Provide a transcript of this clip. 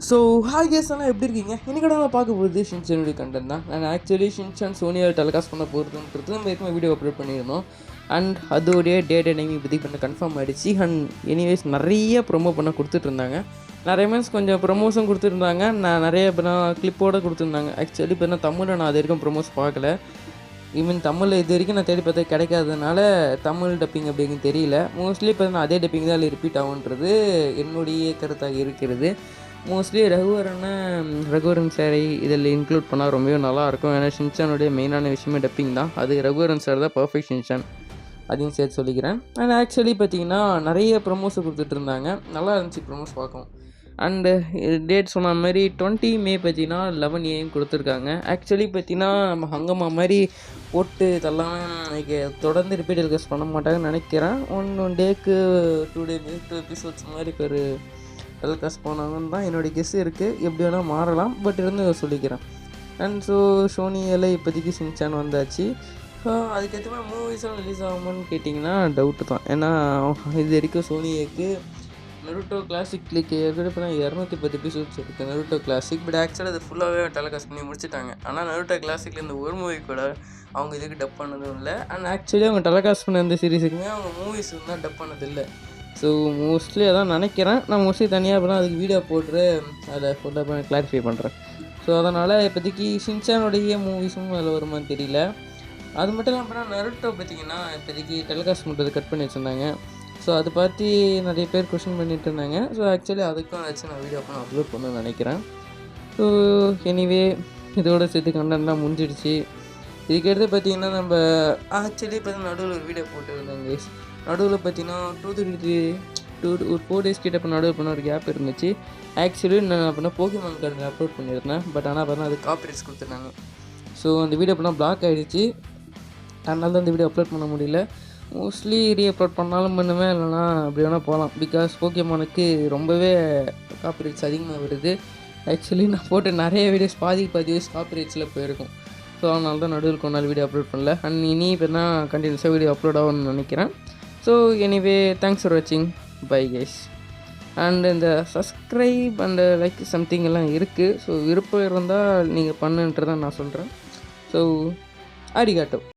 So hi guys எல்லாம் எப்படி இருக்கீங்க? இன்னைக்கு நான் பார்க்க போகிறது ஷின்சானுடைய கண்டென்ட் தான். நான் ஆக்சுவலி ஷின்சான் சோனியை டெலிகாஸ்ட் பண்ண போகிறதுன்றது நம்ம ஏற்கனவே வீடியோ அப்லோட் பண்ணியிருந்தோம். அண்ட் அதோடைய டேட் டைம் இப்போதைக்கு பண்ண கன்ஃபார்ம் ஆகிடுச்சு. அண்ட் எனிவேஸ் நிறைய ப்ரொமோ பண்ண கொடுத்துட்ருந்தாங்க. நிறைய மீன்ஸ் கொஞ்சம் ப்ரொமோஷன் கொடுத்துருந்தாங்க. நான் நிறைய இப்போ நான் கிளிப்போடு கொடுத்துருந்தாங்க. ஆக்சுவலி இப்போ நான் தமிழில் நான் அது வரைக்கும் ப்ரொமோஸ் பார்க்கல. ஈவன் தமிழில் இது வரைக்கும் நான் தேடி பார்த்து கிடைக்காததுனால தமிழ் டப்பிங் அப்படிங்க தெரியல. மோஸ்ட்லி இப்போ நான் அதே டப்பிங் தான் ரிப்பீட் ஆகுன்றது என்னுடைய கருத்தாக இருக்கிறது. மோஸ்ட்லி ரகுவரன் சாரை இதில் இன்க்ளூட் பண்ணால் ரொம்பவே நல்லாயிருக்கும். ஏன்னா ஷின்சானுடைய மெயினான விஷயமே டப்பிங் தான். அது ரகுவரன் சார் தான் பர்ஃபெக்ட் ஷின்சான், அதையும் சேர்த்து சொல்லிக்கிறேன். அண்ட் ஆக்சுவலி பார்த்திங்கன்னா நிறைய ப்ரொமோஸை கொடுத்துட்டு இருந்தாங்க. நல்லா இருந்துச்சு ப்ரொமோஸ் பார்க்கும். அண்டு டேட் சொன்ன மாதிரி 20 மே பார்த்திங்கன்னா 11 AM கொடுத்துருக்காங்க. ஆக்சுவலி பார்த்திங்கன்னா நம்ம ஹங்கம்மா மாதிரி போட்டு இதெல்லாம் தொடர்ந்து ரிப்பீட் டெலிகாஸ்ட் பண்ண மாட்டாங்கன்னு நினைக்கிறேன். ஒன் டேக்கு 2 எபிசோட்ஸ் மாதிரி ஒரு டெலிகாஸ்ட் போனாங்கன்னு தான் என்னுடைய கெஸ் இருக்குது. எப்படி வேணால் மாறலாம், பட் இருந்து சொல்லிக்கிறேன். அண்ட் ஸோ சோனியில் இப்போதைக்கு ஷின்சான் வந்தாச்சு. அதுக்கேற்ற மாதிரி மூவிஸும் ரிலீஸ் ஆகுமான்னு கேட்டிங்கன்னா டவுட்டு தான். ஏன்னா இது வரைக்கும் சோனிக்கு நருட்டோ கிளாசிக் ஏற்கனவே இப்போ 210 எபிசோட்ஸ் இருக்குது நருட்டோ கிளாசிக். பட் ஆக்சுவலாக அது ஃபுல்லாகவே டெலிகாஸ்ட் பண்ணி முடிச்சுட்டாங்க. ஆனால் நருட்டோ கிளாசிக்கில் இந்த ஒரு மூவி கூட அவங்க இதுக்கு டப் பண்ணதும் இல்லை. அண்ட் ஆக்சுவலி அவங்க டெலிகாஸ்ட் பண்ண இந்த சீரீஸுக்குமே அவங்க மூவிஸ் தான் டப் பண்ணதில்லை. ஸோ மோஸ்ட்லி அதான் நினைக்கிறேன். நான் மோஸ்ட்லி தனியாக பண்ணால் அதுக்கு வீடியோ போட்டு அதில் ஃபுல்லாக கிளாரிஃபை பண்ணுறேன். ஸோ அதனால் இப்போதைக்கு ஷின்சானுடைய மூவிஸும் அதில் வருமானு தெரியல. அது மட்டும் இல்லாமல் நருட்டோ பார்த்திங்கன்னா இப்போதைக்கு டெலிகாஸ்ட் பண்ணுறது கட் பண்ணி வச்சுருந்தாங்க. ஸோ அதை பற்றி நிறைய பேர் கொஷின் பண்ணிகிட்டு இருந்தாங்க. ஸோ ஆக்சுவலி அதுக்கும் வச்சு நான் வீடியோ பண்ண அப்லோட் பண்ணணும்னு நினைக்கிறேன். ஸோ எனிவே இதோட சேர்த்து கண்டென்ட்லாம் முடிஞ்சிடுச்சு. இதுக்கடுத்து பார்த்திங்கன்னா நம்ம ஆக்சுவலி இப்போ நடுவில் ஒரு வீடியோ போட்டுருந்தாங்க. நடுவில் பார்த்திங்கன்னா 4 days கிட்ட இப்போ நடுவில் பண்ண ஒரு கேப் இருந்துச்சு. ஆக்சுவலி நான் அப்படின்னா போக்கிமான் கார்டு அப்லோட் பண்ணியிருந்தேன். பட் ஆனால் பார்த்தா அது காப்பிரைட்ஸ் கொடுத்துட்டாங்க. ஸோ அந்த வீடியோ அப்படின்னா பிளாக் ஆகிடுச்சு. அதனால தான் அந்த வீடியோ அப்லோட் பண்ண முடியல. மோஸ்ட்லி ரீஅப்லோட் பண்ணாலும் பண்ணுவேன், இல்லைனா அப்படி வேணால் போகலாம். பிகாஸ் போக்கிமானுக்கு ரொம்பவே காப்பிரைட்ஸ் அதிகமாக வருது. ஆக்சுவலி நான் போட்டு நிறைய வீடியோஸ் பாதி வீடியோஸ் காப்பிரைட்ஸில் போயிருக்கும். ஸோ அதனால தான் நடுவில் கொஞ்ச நாள் வீடியோ அப்லோட் பண்ணல. அண்ட் இனி இப்போ தான் கண்டினியூஸாக வீடியோ அப்லோட் ஆகும்னு நினைக்கிறேன். ஸோ எனிவே தேங்க்ஸ் ஃபார் வாட்சிங். Bye guys. அண்ட் இந்த சப்ஸ்கிரைப் அண்ட் லைக் சம்திங் எல்லாம் இருக்குது. ஸோ விருப்பம் இருந்தால் நீங்கள் பண்ணுன்றதான் நான் சொல்கிறேன். ஸோ அரிகாட்டோ.